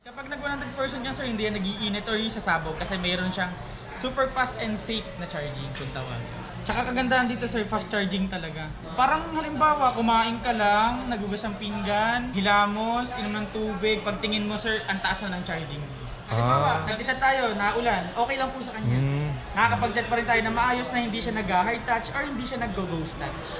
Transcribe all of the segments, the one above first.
Kapag nag 100% yan sir, hindi yan nag-iinit or yung sasabog kasi mayroon siyang super fast and safe na charging kung tawag. Tsaka kagandahan dito sir, fast charging talaga. Parang halimbawa, kumain ka lang, nagugas ng pinggan, hilamos, inom ng tubig, pagtingin mo sir, ang taas na ng charging. Halimbawa, nag-chat tayo, naulan, okay lang po sa kanya. Nakakapag-chat pa rin tayo na maayos na hindi siya nag-hard touch or hindi siya nag-ghost touch.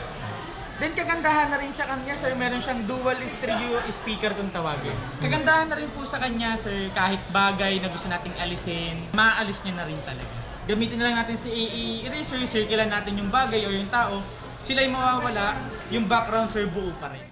Then kagandahan na rin siya kanya sir, meron siyang dual stereo speaker kung tawagin. Kagandahan na rin po sa kanya sir, kahit bagay na gusto nating alisin, maalis niya na rin talaga. Gamitin na lang natin si AE eraser, circlean natin yung bagay o yung tao, sila'y mawawala, yung background sir buo pa rin.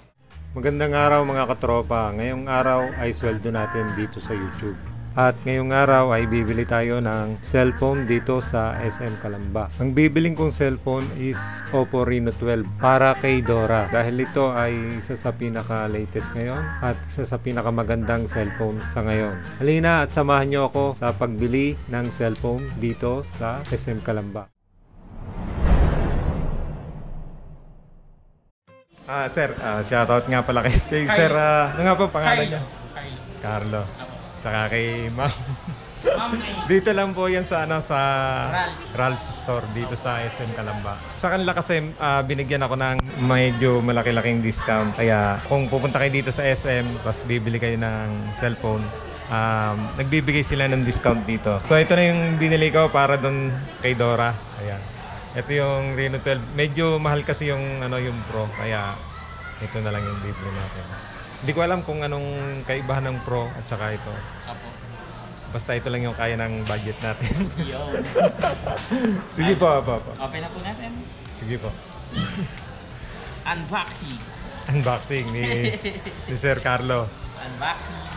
Magandang araw mga katropa. Ngayong araw ay sweldo natin dito sa YouTube. At ngayong araw ay bibili tayo ng cellphone dito sa SM Calamba. Ang bibiling kong cellphone is Oppo Reno 12 para kay Dora. Dahil ito ay isa sa pinaka-latest ngayon at isa sa pinakamagandang cellphone sa ngayon. Halina at samahan nyo ako sa pagbili ng cellphone dito sa SM Calamba. Sir, shoutout nga pala kay Sir, ano nga po pangalan niya? Carlo. Tsaka kay Ma'am. Dito lang po yan sa Ralph's Store dito sa SM Calamba. Sa kanila kasi binigyan ako ng medyo malaki-laking discount. Kaya kung pupunta kayo dito sa SM tapos bibili kayo ng cellphone, nagbibigay sila ng discount dito. So ito na yung binili ko para doon kay Dora. Ayan. Ito yung Reno 12. Medyo mahal kasi yung yung Pro. Kaya ito na lang yung bibili natin. Hindi ko alam kung anong kaibahan ng Pro at saka ito. Apo. Basta ito lang yung kaya ng budget natin. Yun. Sige po, Open na po natin. Sige po. Unboxing. Unboxing ni Sir Carlo. Unboxing.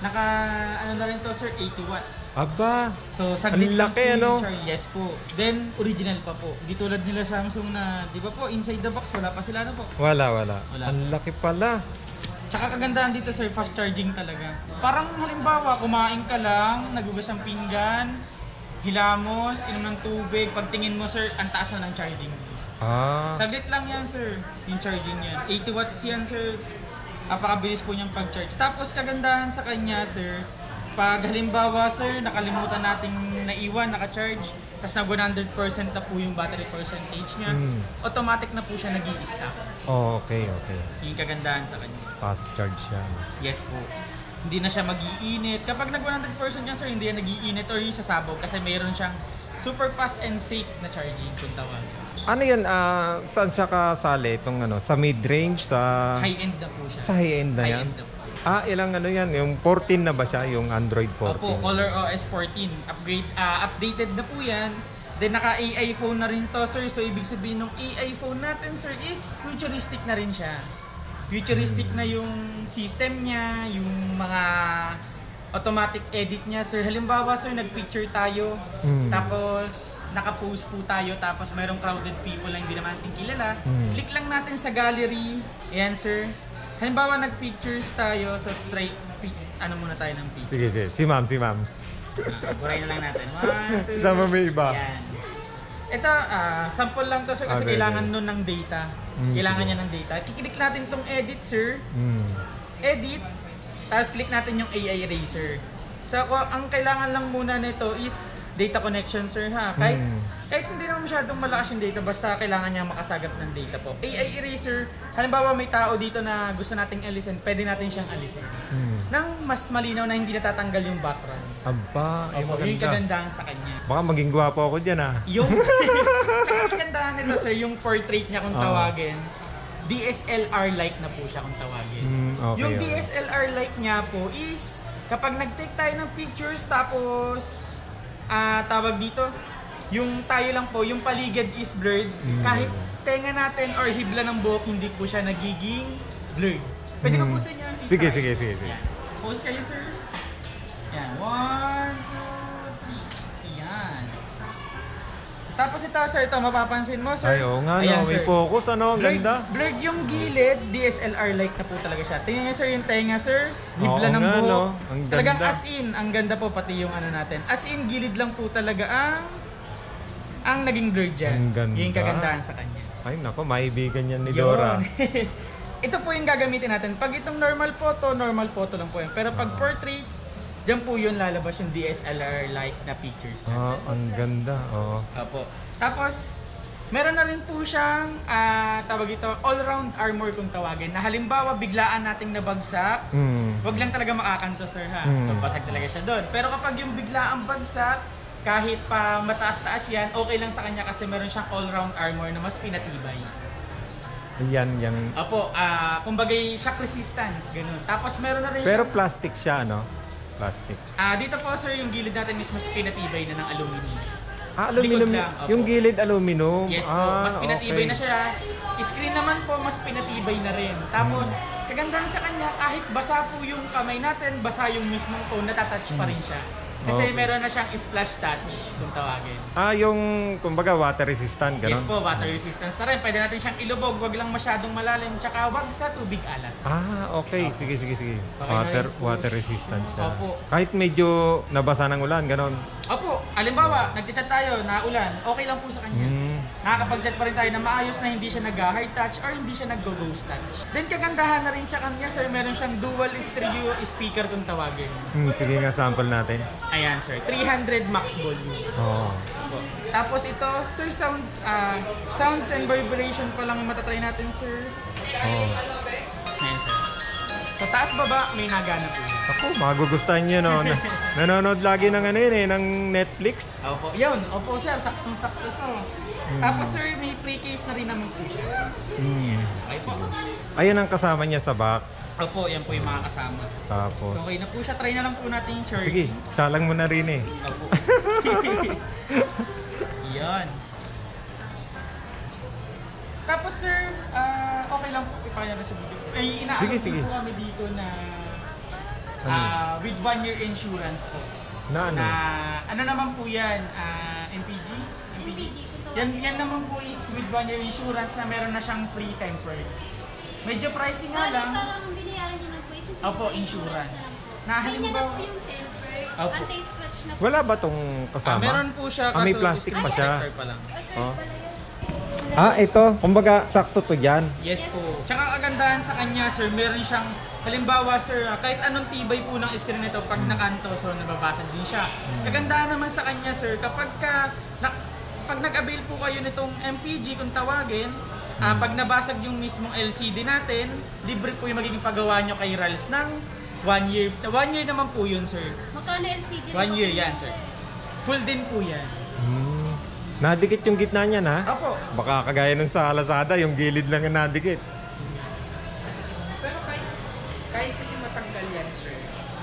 Na rin to sir, 80 watts. Aba! So, ang laki Yes po. Then, original pa po. Di tulad nila Samsung na, di ba po, inside the box, wala pa sila po. Wala. Ang laki pala. Tsaka kagandahan dito sir, fast charging talaga. Parang halimbawa, kumain ka lang, nagugas ng pinggan, hilamos, inom ng tubig, pagtingin mo sir, ang taas na ng charging. Saglit lang yan sir, yung charging yan. 80 watts yan sir. Napakabilis po niyang pag-charge. Tapos kagandahan sa kanya sir, pag halimbawa sir, nakalimutan nating naiwan, naka-charge, tapos na 100% na po yung battery percentage niya, automatic na po siya nag-i-stop. Okay. Yung kagandahan sa kanya. Fast charge siya. Yes po. Hindi na siya mag-iinit. Kapag nag 100% yan sir, hindi yan nag-iinit or yung sasabog kasi mayroon siyang super fast and safe na charging kung tawag. Ano yan? Saan siya kasali? Itong sa mid-range? Sa high-end na po siya. Sa high-end na yan? High-end na po. Ilang yan? Yung 14 na ba siya? Yung Android 14? Opo, Color OS 14. Updated na po yan. Then naka-AI phone na rin to sir. So ibig sabihin ng AI phone natin sir is futuristic na rin siya. Futuristic na yung system niya, yung mga automatic edit niya sir. Halimbawa sir, nag-picture tayo, tapos naka-post po tayo, tapos mayroong crowded people na hindi naman natin kilala. Click lang natin sa gallery. Ayan sir. Halimbawa, nag-pictures tayo, so muna tayo ng picture. Sige. Si ma'am. Buray na lang natin. 1, 2, Sama may iba. Yan. Ito, sample lang to sir kasi kailangan nun ng data. Kailangan niya ng data. Kiklik natin tong edit sir. Edit. Tapos click natin yung AI eraser. So ang kailangan lang muna nito is data connection sir ha. Kahit hindi naman masyadong malakas yung data, basta kailangan niya makasagap ng data po. AI eraser, halimbawa may tao dito na gusto nating alisin, pwede natin siyang alisin. Nang mas malinaw na hindi natatanggal yung background. Aba, yung kagandahan sa kanya. Baka maging gwapo ako dyan Yung tsaka kagandahan nito sir, yung portrait niya kung tawagin, DSLR-like na po siya kung tawagin. Yung DSLR-like niya po is, kapag nag-take tayo ng pictures tapos tawag dito, yung tayo lang po, yung paligid is blurred. Kahit tenga natin or hibla ng buhok, hindi po siya nagiging blurred. Pwede ka po sa inyo. Sige. Yan. Pose kayo sir. Yan. 1, 2, 3. Yan. Tapos ito sir, ito mapapansin mo sir. Ay, oo nga, ayan, may sir. focus, ang ganda. Blurred yung gilid, DSLR-like na po talaga siya. Tingnan niyo sir yung tenga sir, hibla ng buhok. Ang ganda. Talagang as in, ang ganda po pati yung natin. As in, gilid lang po talaga ang naging blurred dyan. Ang ganda. Yung kagandahan sa kanya. Ay nako, maibigan yan ni Dora. ito po yung gagamitin natin. Pag itong normal photo lang po yan. Pero pag portrait, dyan po yun lalabas yung DSLR-like na pictures natin. Ang ganda. Opo. Tapos, meron na rin po siyang, tawag ito, all-round armor kung tawagin. Na halimbawa, biglaan nating nabagsak, wag lang talaga makakanto, sir, ha? So, basag talaga siya doon. Pero kapag yung biglaang bagsak, kahit pa mataas-taas yan, okay lang sa kanya kasi meron siyang all-round armor na mas pinatibay. Yan. Opo, kumbagay shock resistance, ganun. Tapos meron na rin Pero siyang... plastic siya, no? Plastic. Dito po, sir, yung gilid natin is mas pinatibay na ng aluminum. Aluminum. Likod lang, opo. Yung gilid aluminum. Yes po, mas pinatibay na siya. Screen naman po, mas pinatibay na rin. Tapos, kagandahan sa kanya, kahit basa po yung kamay natin, basa yung mismong phone, natatouch pa rin siya. Kasi meron na siyang splash touch, kung tawagin. Yung, kumbaga, water resistant, gano'n? Yes po, water resistance na rin. Pwede natin siyang ilubog, wag lang masyadong malalim, tsaka wag sa tubig alat. Okay. Sige. Okay, Water resistant siya. Opo. Kahit medyo nabasa ng ulan, gano'n? Opo, alimbawa, nagchat tayo, naulan, okay lang po sa kanya. Nakakapag-chat pa rin tayo na maayos na hindi siya nag-hard touch or hindi siya nag-ghost touch. Then kagandahan na rin siya kanya, sir, meron siyang dual stereo speaker kung tawagin. Sige nga, sample natin. Ayan, sir, 300 max volume. Opo. Tapos ito, sir, sounds and vibration pa lang yung matatry natin, sir. Ayan, sir. Sa taas baba, may nagana po. Ako, magugustuhan niyo, no? Nanonood lagi ng ng Netflix. Opo, yun. Opo, sir, saktong-sakto so. Tapos, sir, may pre-case na rin naman po siya. Okay po. Ayun ang kasama niya sa box. Opo, yan po yung mga kasama. Tapos, So, okay na po siya. Try na lang po natin yung charging. sige, salang mo na rin eh. Opo. Yan. Tapos, sir, okay lang po ipakaya na sa video. Ay, Sige. po kami dito na with 1 year insurance po. Na ano? Ano naman po yan? MPG? Yan naman po is with 1 year insurance na meron na siyang free temper. Medyo pricey nga lang. Parang binayaran niyo na po is Opo, insurance. Na May niya na halimbawa, po yung temper, Opo. anti-scratch na po. Wala ba tong kasama? meron po siya. May kaso plastic pa siya. protector pa lang. Oh. Ito. Kumbaga, sakto to dyan. Yes po. Tsaka kagandahan sa kanya, sir, meron siyang, halimbawa, sir, kahit anong tibay po ng screen nito, pag nakanto, so nababasag din siya. Kagandahan naman sa kanya, sir, kapag pag nag-avail po kayo nitong MPG kung tawagin, pag nabasag yung mismong LCD natin, libre po yung magiging paggawa nyo kay RALS ng 1 year. 1 year naman po yun, sir. Magkano LCD? 1 year yan, sir. Full din po yan. Nadikit yung gitna niya, na? Opo. Baka kagaya nun sa Lazada, yung gilid lang ang nadikit. Pero kahit kasi matanggal yan, sir.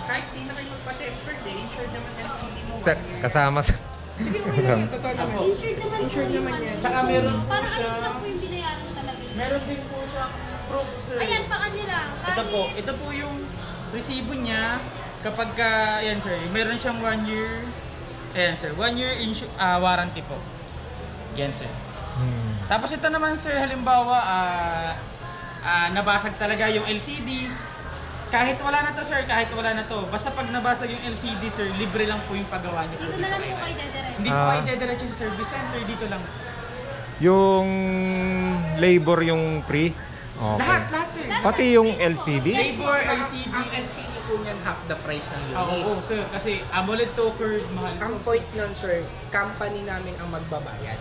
Kahit di na kayo pa-temper, insured naman LCD mo. Sir, kasama sa... Sige, okay lang. Totoo naman. Opo. Insured naman po Tsaka meron po Parang siya. ayun lang po yung binayaran talaga. Meron din po siyang proof, sir. Ayan, pa kanila. Ito po yung resibo niya kapag yan sir, meron siyang 1 year. Ayan sir, 1 year warranty po. Yan sir. Tapos ito naman sir, halimbawa nabasag talaga yung LCD. Kahit wala na to sir, basta pag nabasag yung LCD sir, libre lang po yung paggawa niyo. Dito na lang po kayo dediretso. Hindi po kayo dediretso sa service center, dito lang. Yung labor yung free? Okay. Lahat sir. Pati yung LCD? Labor, LCD. Ang LCD po niyan half the price ng unit. Oo sir, kasi AMOLED to curve, mahal Ang po. point nun, sir, company namin ang magbabayad.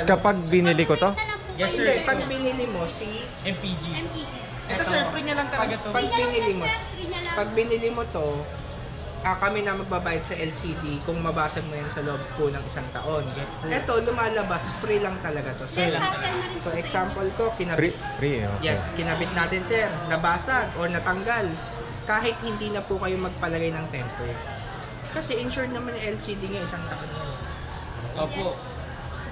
Kapag binili ko to? Yes, sir. Hindi, pag binili mo, MPG. MPG. Ito sir, free niya lang talaga to. Pag Free niya lang binili yan, mo, sir. Free niya lang. pag binili mo to, kami na magbabayad sa LCD kung mabasag mo yan sa loob po ng 1 taon. Yes po. Ito, lumalabas, free lang talaga to, sir. Yes, hassle na rin So po sa example inyo. ko, kinabit. Free, okay. Yes, kinabit natin, sir. Nabasag or natanggal. Kahit hindi na po kayo magpalagay ng temper. Kasi insured naman yung LCD niya 1 taon yan. Opo. Yes.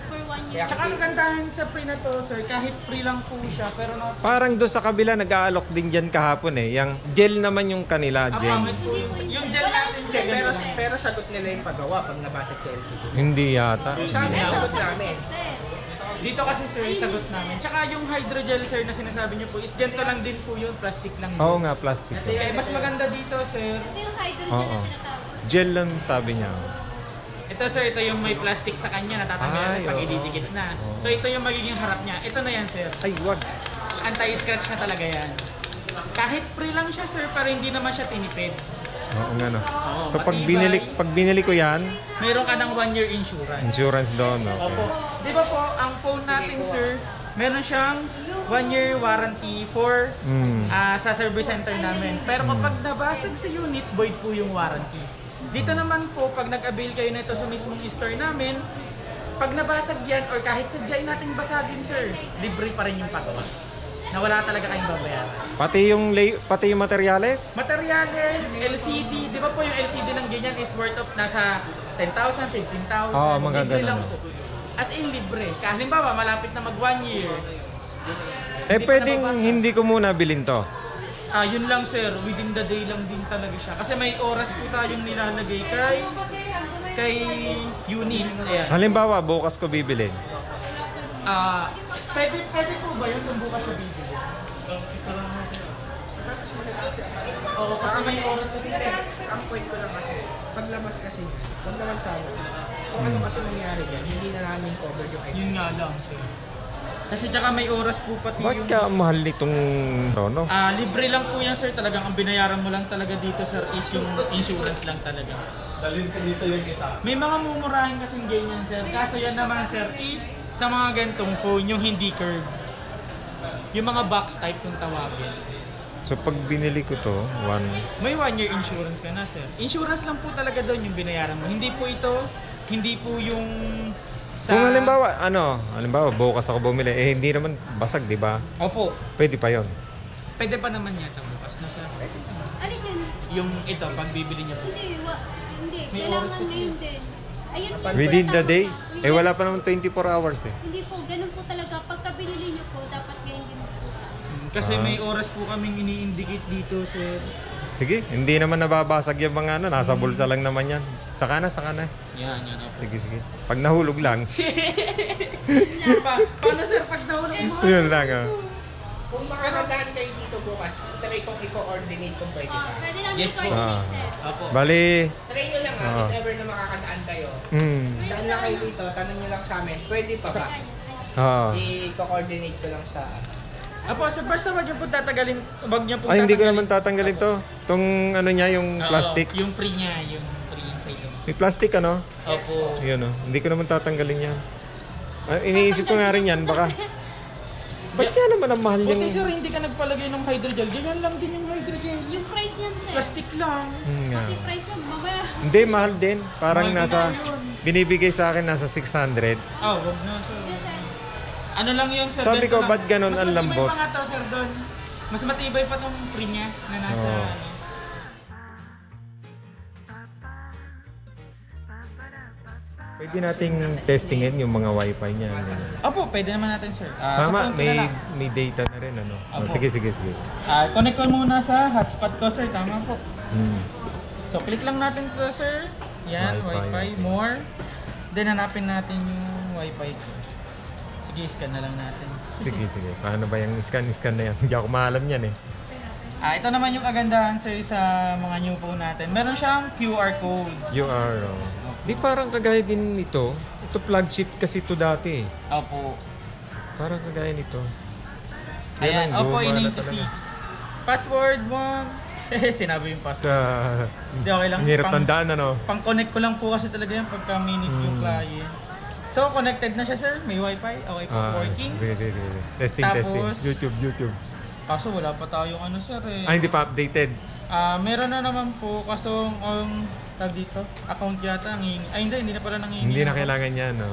For 1 year. Tsaka kagandahan sa free na to, sir, kahit free lang po siya, pero Parang doon sa kabila, nag-aalok din dyan kahapon eh. Yung gel naman yung kanila, ang gel. pangit po Hindi po yung yun. gel Wala natin, yung sir. Pero, gel. pero sagot nila yung paggawa pag nabasag sa LCD. Hindi yata. Sa amin, Pero sagot sagot namin. yan, sir. Dito kasi sir, sagot namin. Tsaka yung hydrogel, sir, na sinasabi niyo po, is ganito lang din po yun, plastic lang din. Oo nga, plastic. Ito Eh, mas maganda dito, sir. Ito yung hydrogen Oo. na tinatawag. Gel lang sabi niya. Ito sir, ito yung may plastic sa kanya, natatanggal Ay, natin pag oo. ididikit na. Oo. So ito yung magiging harap niya. Ito na yan, sir. Ay, wag. anti-scratch na talaga yan. Kahit free lang siya sir, pero hindi naman siya tinipid. Oo nga no. Oo, So pag matibay. binili ko yan, Meron ka ng 1 year insurance. insurance doon, Opo. okay. Di ba po, ang phone natin sir, meron siyang 1 year warranty for sa service center namin. Pero kapag nabasag sa unit, void po yung warranty. Dito naman po, pag nag-avail kayo nito sa mismong store namin, pag nabasag yan or kahit sadyain natin basagin sir, libre pa rin yung pagawa. Na wala talaga kayong babayaran. Pati yung materyales? Materyales, LCD, di ba po yung LCD ng ganyan is worth of nasa 10,000, 15,000. Oo, mga libre ganun. lang po. As in libre. Halimbawa, malapit na mag 1 year. Eh Hindi pa pwedeng nababasa. hindi ko muna bilhin to. Yun lang sir, within the day lang din talaga siya. Kasi may oras po tayong nilalagay kay unit. Ayan. Halimbawa, bukas ko bibilhin. Pwede po ba yun kung bukas siya bibili? Oo, kasi may oras kasi. Hindi, ang point ko lang kasi, paglabas kasi niya, huwag naman sana. Kung ano kasi nangyari yan, hindi na namin cover yung extra. Yun nga lang sir. Kasi tsaka may oras po pati Bakit yung... ka mahal nitong tono? libre lang po yan sir, talagang ang binayaran mo lang talaga dito sir is yung insurance lang talaga. Dalhin ko dito yung isa. May mga mumurahin kasing ganyan sir, kaso yan naman sir is sa mga gantong phone yung hindi curve. Yung mga box type kung tawagin. So pag binili ko to, May 1 year insurance ka na sir. Insurance lang po talaga doon yung binayaran mo. Hindi po ito, hindi po yung sa... Kung halimbawa bukas ako bumili, eh hindi naman basag, di ba? Opo, Pwede pa yon. pwede pa naman yata bukas na sir. Alin yun? Yung ito, pag bibili niyo po. Hindi. May Kailangan oras kasi ngayon din. Ayun yun, Within the tama day? ka. Eh wala Yes. pa naman 24 hours eh. Hindi po, ganun po talaga. Pagka binili niyo po, dapat ngayon din po. Kasi Ah. may oras po kaming ini-indicate dito sir. Sige, hindi naman nababasag yung mga nasa bulsa lang naman yan. Saka na. Yan, opo. Sige. Pag nahulog lang, Paano sir, pag nahulog mo? yun lang Kung makakadaan kayo dito bukas, try kong i-coordinate kung pwede Oh, pa. pwede lang Yes, i-coordinate, ah. sir. Opo. Bali, Try nyo lang Oo. if ever na makakadaan kayo. Daan lang kayo dito, tanong nyo lang sa amin, pwede pa ba? I-coordinate ko lang sa Apo, sir, basta wag niyo po tatagalin, wag niyo po ay hindi ko tatanggalin. naman tatanggalin to. Tong ano niya, yung Oo, plastic. yung free niya, yung free inside lang. May plastic ano? Opo. Yun Hindi ko naman tatanggalin yan. Iniisip ko nga rin yan, baka... Ba't kaya naman ang mahal Buti yung... sir, hindi ka nagpalagay ng hydrogel. Ganyan lang din yung hydrogel. Yung price niyan, sir. Plastic lang. Nga. Pati price lang, mamaya. Hindi, mahal din. Parang Mahal din nasa... na yun. Binibigay sa akin nasa 600. Wag na sir. Yes, sir. Ano lang yung sir? Sabi ganito ko, lang. ba't ganun ang lambot? Mas matibay pa nga to sir doon. Mas matibay pa tong free niya na nasa... Oo. ano. Pwede nating testingin yung mga wifi niya. ganun. Opo, pwede naman natin sir. Sa Tama, phone ko na lang. may data na rin ano. Apo. Sige. Connect ko muna sa hotspot ko sir, tama po. Hmm. So click lang natin to sir. Yan, Wi-Fi. Wi-Fi, more. Then hanapin natin yung Wi-Fi ko. Sige, scan na lang natin. Sige. Paano ba yung scan na yan? Hindi ako maalam yan eh. Ito naman yung kagandahan sir sa mga new phone natin. Meron siyang QR code. Di parang kagaya din nito. Ito flagship kasi ito dati. Opo. Parang kagaya nito. Ayan, ang Oppo luma na A96. talaga. Password mo. Sinabi yung password. Hindi, okay lang. Ang hirap tandaan ano. Pang-connect ko lang po kasi talaga yan pagka minute yung client. So, connected na siya sir. May wifi. Okay po, working. Sige. Testing. Tapos, YouTube. Kaso wala pa tayong ano sir eh. Hindi pa updated. Meron na naman po. Kaso, tag dito, account yata. Hindi na pala nangihingi. Hindi na kailangan yan. No.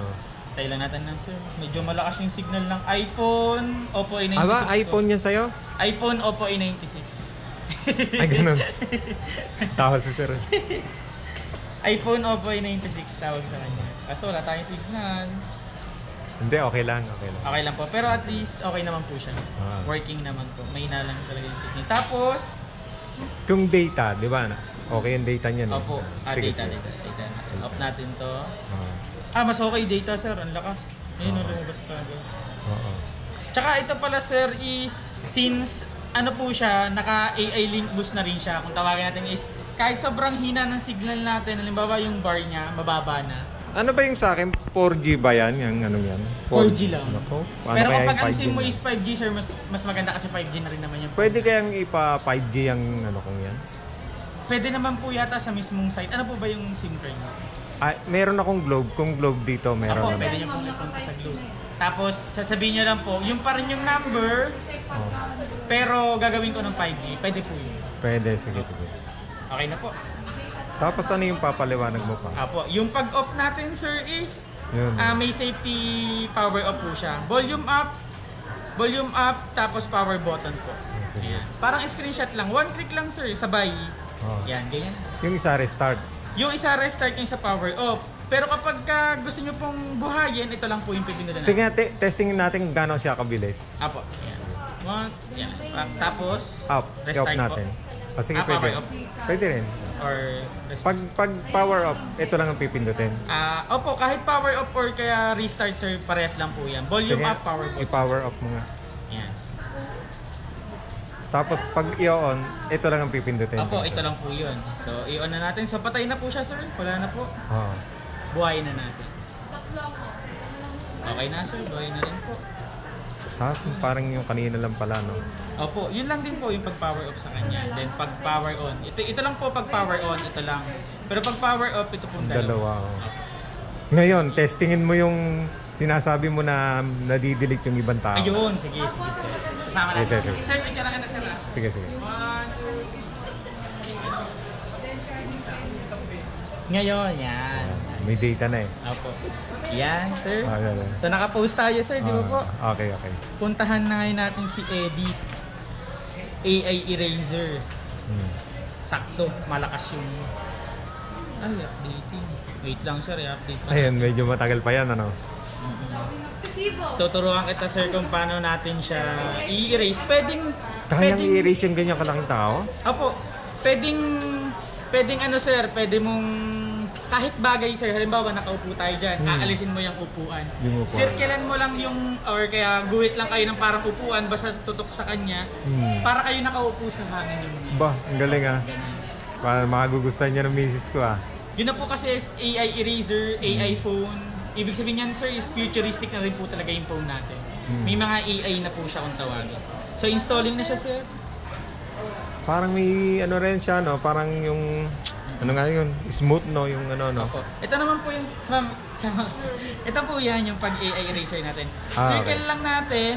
Tayo lang natin lang sir. Medyo malakas yung signal ng iPhone, Oppo A96. Aba, po. iPhone yan sa'yo? iPhone, Oppo A96. Ay, ganun. Tawa si sir. iPhone, Oppo A96 tawag sa kanya. Kaso wala tayong signal. Hindi, okay lang. Okay lang po. Pero at least okay naman po siya. Working naman po. May na lang talaga yung signal. Tapos, Kung data, di ba? Okay yung data niyan. eh. Opo. Sige, Data. sige. Off natin to. Ah, Mas okay data sir. Ang lakas. Ayun, Oo. lumabas pa. Oo. Tsaka ito pala sir is, since ano po siya, naka-AI link boost na rin siya. Kung tawagin natin is, kahit sobrang hina ng signal natin, halimbawa yung bar niya, mababa na. Ano ba yung sa akin? 4G ba yan? Yung ano yan? 4G lang. Ako? Paano Pero kaya kapag yung ang 5G SIM mo na? is 5G sir, mas maganda kasi 5G na rin naman yung Pwede kayang ipa 5G yung ano kong yan? Pwede naman po yata sa mismong site. Ano po ba yung SIM card mo? Ah, meron akong Globe. Kung Globe dito, Ako, meron. pwede nyo pong ipunta sa Globe. Tapos, sasabihin nyo lang po, yung pa rin yung number, Oh. pero gagawin ko ng 5G. Pwede po yun. Pwede, sige. Okay na po. Tapos ano yung papaliwanag mo pa? Apo, yung pag-off natin sir is, Yun. may safety power off po siya. Volume up, tapos power button po. Sige. Ayan. Parang screenshot lang. One click lang sir, sabay. Oh. Yan, ganyan. Yung isa restart. Yung isa restart yung sa power off. Pero kapag gusto nyo pong buhayin, ito lang po yung pipindutan Sige natin. nga, testingin natin kung gaano siya kabilis. Apo, yan. Yan. Tapos, Up, i-off restart natin. po. Ah, sige, Power pwede. off. Pwede rin. Or restart. Pag power off, ito lang ang pipindutin. Opo, kahit power off or kaya restart sir, parehas lang po yan. Volume Sige, up, power button. i-power off mo nga. Yan. Tapos pag i-on, ito lang ang pipindutin. Opo, ito lang po yun. So, i-on na natin. So, patay na po siya sir. Wala na po. Oo. Buhayin na natin. Okay na sir, buhayin na rin po. Tapos parang yung kanina lang pala, no? Opo, yun lang din po yung pag-power off sa kanya. Then pag power on, ito lang po pag power on, ito lang. Pero pag power off, ito pong Dalawa. dalawa. Oh. Ngayon, testingin mo yung sinasabi mo na nadidelete yung ibang tao. Ayun, sige sir. Kasama Sige, natin. sige. Sir, picture ka na sir. Sige. 1, 2, 3. Ngayon, yan. May data na eh. Opo. Yan, sir. Yan. So naka-post tayo sir, di ba po? Okay. Puntahan na ngayon natin si Edit. AI Eraser. Hmm. Sakto, malakas yung... Ay, updating. Wait lang sir, i-update pa. Ayun, medyo matagal pa yan, ano? So, tuturuan kita sir kung paano natin siya i-erase. Kayang i-erase yung ganyan kalaking tao? Opo, pwedeng ano sir, pwede mong kahit bagay sir, halimbawa nakaupo tayo dyan, aalisin mo yung upuan. Yung upuan. Circlean mo lang yung, or kaya guhit lang kayo ng parang upuan, basta tutok sa kanya, para kayo nakaupo sa hangin yung mga. Ba, ang galing ah. Ganun. Para makagugustuhan niya ng misis ko ah. Yun na po kasi is AI eraser, AI phone. Ibig sabihin yan sir is futuristic na rin po talaga yung phone natin. May mga AI na po siya kung tawagin. So installing na siya sir. Parang may ano rin siya, no? Parang yung, ano nga yun, smooth, no? Yung ano, no? Opo. Ito naman po yung, ma'am, ito po yan yung pag-AI eraser natin. Ah, Circle okay. lang natin.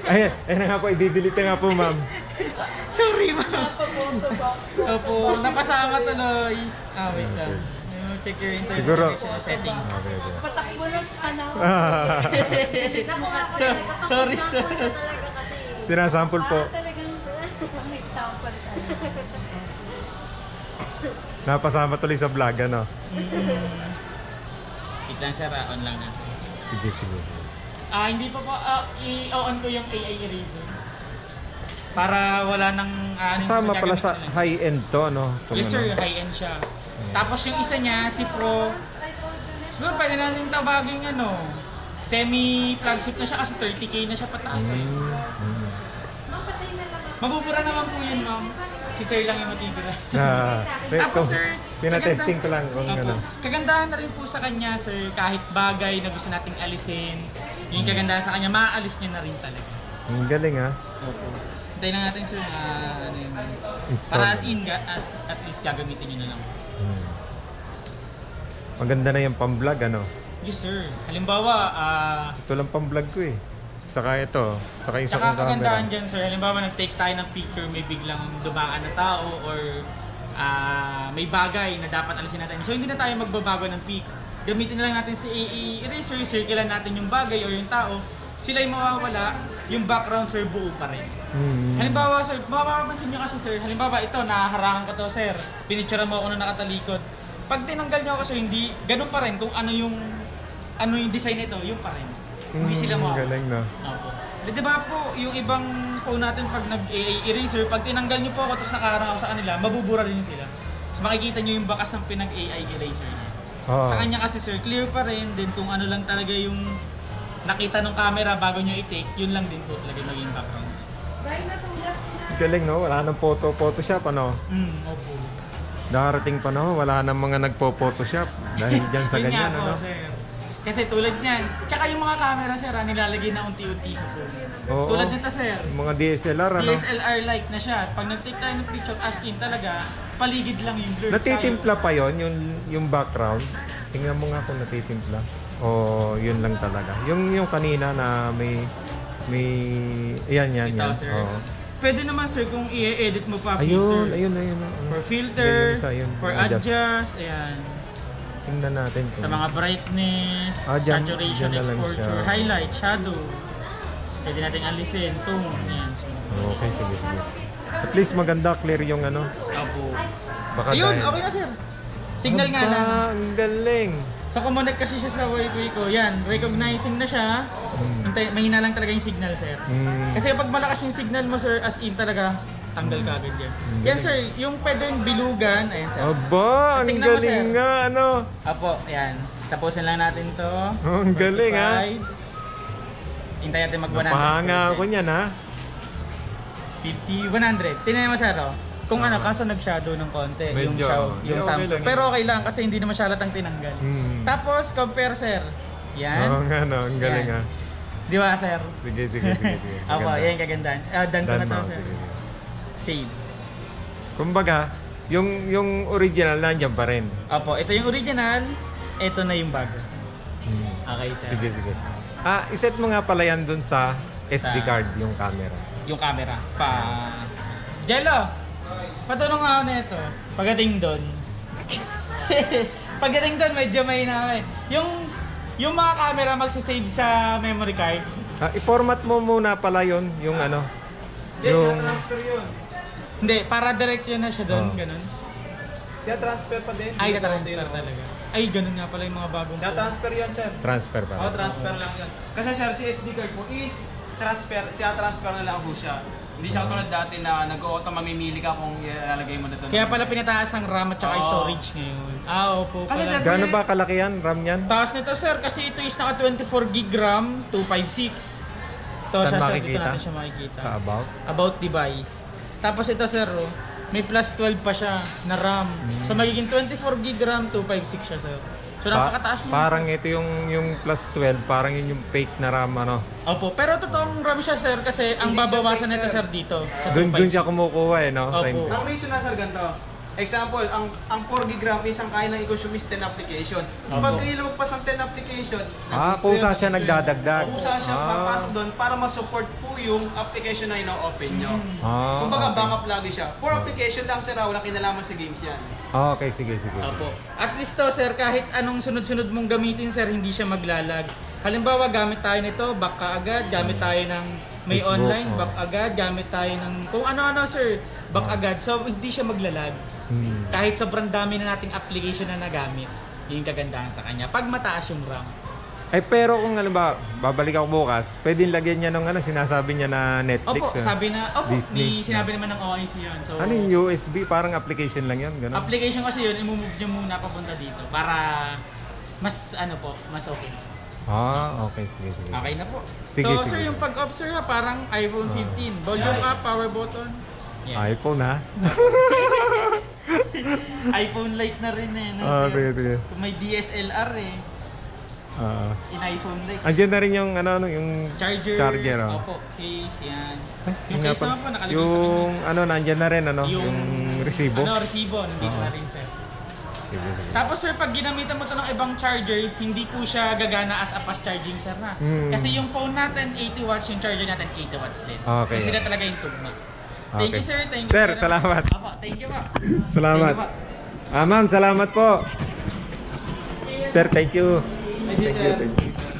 Ay na nga po, i-delete nga po, ma'am. Sorry, ma'am. Opo, napasama tuloy. Wait lang. Check your internet Siguro. connection setting. Okay. Patakbo na sa panahon. Sorry, sir. Tinasample po. Talagang example talaga. Napasama tuloy sa vlog, ano? Wait lang, sir. On lang natin. Sige. Hindi pa po. I-on ko yung AI eraser. Para wala nang... Kasama pala sa high-end to, ano? Kung Yes, sir. ano. High-end siya. Tapos yung isa niya, si Pro. Siguro pwede natin tawagin semi-flagship na siya kasi 30k na siya pataas eh. Mabubura naman po yun, ma'am. Si sir lang yung matitira. Tapos sir, pinatesting ko lang kung Opo. ano. Kagandahan na rin po sa kanya, sir, kahit bagay na gusto nating alisin, yung kagandahan sa kanya, maaalis niya na rin talaga. Ang galing ah. Opo. Hintayin na natin, sir, na ano yun. Install. Para at least gagamitin nyo na lang. Maganda na yung pang-vlog, ano? Yes, sir. Halimbawa, Ito lang pang-vlog ko eh. Tsaka ito. Tsaka isa Tsaka kong camera. kagandahan dyan sir, halimbawa nag-take tayo ng picture, may biglang dumaan na tao or may bagay na dapat alisin natin. So hindi na tayo magbabago ng pic. Gamitin na lang natin si AI eraser, circlean natin yung bagay o yung tao. Sila yung mawawala, yung background sir buo pa rin. Halimbawa sir, mapapansin nyo kasi sir, halimbawa ito, naharangan ko to sir, pinicturean mo ako na nakatalikod. Pag tinanggal nyo ako sir, hindi, ganun pa rin kung ano yung design nito, yung pa rin. Hindi sila mawawala. Galing no? Opo. Di ba po, yung ibang phone natin pag nag-AI eraser, pag tinanggal nyo po ako tapos nakaharang ako sa kanila, mabubura rin sila. So makikita nyo yung bakas ng pinag-AI eraser niya. Oo. Sa kanya kasi sir, clear pa rin. Then kung ano lang talaga yung nakita ng camera bago nyo i-take, yun lang din po talaga maging background. Galing no? Wala nang Photoshop ano? Opo. darating pa na wala na mga nagpo-photoshop dahil dyan sa Yun ganyan, nga po, ano? sir. Kasi tulad niyan, tsaka yung mga camera, sir, nilalagay na unti-unti sa phone. Oo. Tulad nito, sir. Yung mga DSLR, ano? DSLR like na siya. Pag nag-take tayo ng picture as in talaga, paligid lang yung blur. Natitimpla pa yon yung background. Tingnan mo nga kung natitimpla. O yun lang talaga. Yung kanina na may yan. Ito, sir. Oo. Pwede naman, sir, kung i-edit mo pa Ayun. filter. For filter, Yun, isa, yun. for adjust, ayan. Tingnan natin kung Sa mga brightness, dyan saturation, na lang exposure, siya. highlight, shadow. Pwede natin alisin, tone, yan. So, Okay, sige. At least maganda, clear yung ano. Opo. Baka Ayun, dahil- okay na, sir. Signal nga Aba, lang. Ang galing. So, kumonect kasi siya sa Wi-Fi ko. Yan, recognizing na siya. Mahina lang talaga yung signal, sir. Kasi kapag malakas yung signal mo, sir, as in talaga, tanggal ka agad yan. Yan, sir, yung pwedeng bilugan, ayan, sir. Aba, ang Tingnan mo, galing sir. nga, ano. Apo, ayan. Tapusin lang natin to. Oh, ang galing, ha? 45. Hintayin natin mag-100. Napahanga ako niyan, ha? 50, 100. Tingnan mo, sir, oh. Kung ano, kaso nag-shadow ng konti, yung, Medyo, yung okay Samsung. lang. Pero okay lang kasi hindi naman siya halatang tinanggal. Tapos, compare, sir. Yan. Oo nga, no. Ang galing, Yan. ha? Di ba, sir? Sige. Apo, Maganda. yan yung kagandaan. Done ko Done na to, mo, sir. sige. Save. Kumbaga, yung original nandiyan pa rin. Apo, ito yung original, ito na yung bago. Okay, sir. Sige. Iset mo nga pala yan dun sa SD Sa- card, yung camera. Yung camera. Jello! Patulong nga ako na ito. Pagdating doon. Pagdating doon, medyo may na yung mga camera magsasave sa memory card. I-format mo muna pala yun, yung ano. Yung transfer yun. Hindi, para direct yun na siya doon. Oh. Ganun. Kaya transfer pa din. Ay, Hindi transfer na- talaga. Ay, ganun nga pala yung mga bagong Kaya phone. transfer yun, sir. Transfer pa. Oo, transfer lang yun. Kasi sir, si SD card po is transfer na lang po siya. Hindi siya katulad dati na nag-auto mamimili ka kung ilalagay mo na doon. Kaya pala pinataas ng RAM at saka Oo. storage ngayon. Opo. Kasi pala. sir, Gaano ba kalaki yan, RAM yan? Taas nito, sir, kasi ito is naka 24 gig RAM, 256. Ito Saan siya, sir, dito makikita? natin siya makikita. Sa about? About device. Tapos ito, sir, oh, may plus 12 pa siya na RAM. So magiging 24 gig RAM, 256 siya, sir. So napakataas niya. Parang ito yung plus 12, parang yun yung fake na RAM, ano. Opo, pero totoong RAM siya, sir, kasi ang Hindi siya babawasan fake, nito, sir. sir, dito. Sa Doon 256. siya kumukuha eh, no? Opo. Sa- ang reason na sir ganito. Example, ang 4 gig RAM is ang kaya ng i-consume is 10 application. Pag kayo lumagpas ng 10 application, kusa siya nagdadagdag. kusa siya papasok doon para ma-support po yung application na ino-open nyo. Kumbaga okay. backup lagi siya. For application lang sir, walang kinalaman sa games yan. Okay, sige. Opo. At least to, sir, kahit anong sunod-sunod mong gamitin, sir, hindi siya maglalag. Halimbawa, gamit tayo nito, back ka agad. Gamit tayo ng may Facebook, online, oh. back agad. Gamit tayo ng kung ano-ano, sir, back agad. So, hindi siya maglalag. Kahit sobrang dami na nating application na nagamit. Yun yung kagandahan sa kanya. Pag mataas yung RAM. Pero kung ano ba, babalik ako bukas, pwedeng lagyan niya ng ano, sinasabi niya na Netflix. Opo, sabi na, Disney. sinabi naman ng OIC yun. So, Ano yung USB? Parang application lang yun, gano'n? application kasi yun, i-move nyo muna papunta dito para mas, mas okay. Okay, sige. Okay na po. Sige, So, sige. sir, yung pag-off, sir, parang iPhone 15. Volume up, power button. Yan. iPhone, ha? iPhone Lite na rin eh. No, sir? Sige. Kung may DSLR eh. In iPhone Lite. Andiyan na rin yung, yung Charger. oh. Opo, case yan. Yung Yung nga case pa- naman po, nakalagay sa yung, kanya. nandyan na rin, yung resibo. Resibo, nandito na rin, sir. Sige. Tapos sir, pag ginamitan mo to ng ibang charger, hindi po siya gagana as a fast charging, sir, na. Kasi yung phone natin 80 watts, yung charger natin 80 watts din. Okay. So sila talaga yung tugma. Thank you, sir. Thank you. Sir, very much. salamat. Opo, thank you po. Salamat. Thank you po. Ma'am, salamat po. Sir, thank you. Thank you, sir. Thank you.